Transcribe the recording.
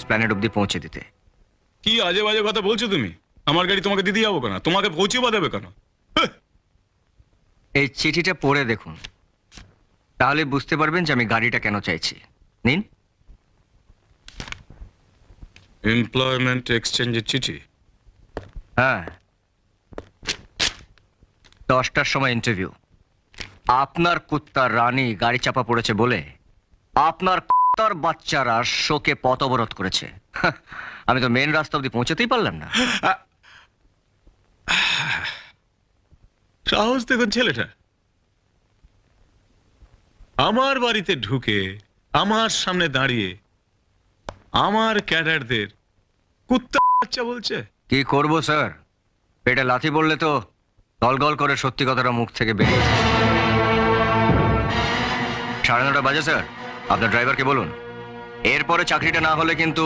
Planet অব্দি পৌঁছে দিতে। কি আজে বাজে কথা বলছো তুমি? আমার গাড়ি তোমাকে দিতে যাবো কেন? তোমাকে পৌঁছে বা দেবে কেন? এই চিঠিটা পড়ে দেখুন, তাহলে বুঝতে পারবেন যে আমি গাড়িটা কেন চাইছি। নিন। এমপ্লয়মেন্ট এক্সচেঞ্জের চিঠি? হ্যাঁ, 10টার সময় ইন্টারভিউ। আপনার কুত্তার রানী গাড়ি চাপা পড়েছে বলে আপনার কুত্তার বাচ্চারা শোকে পথ অবরোধ করেছে। আমি তো মেন রাস্তা অব্দি পৌঁছাতেই পারলাম না। সাহস দেখুন ছেলেটা, আমার বাড়িতে ঢুকে আমার সামনে দাঁড়িয়ে আমার ক্যাডারদের কুত্তা বাচ্চা বলছে। কি করব স্যার, পেটে লাথি বললে তো গল করে সত্যি কথাটা মুখ থেকে বেরিয়ে যায়। 9:30 বাজে স্যার, আপনার ড্রাইভারকে বলুন এরপরে চাকরিটা না হলে কিন্তু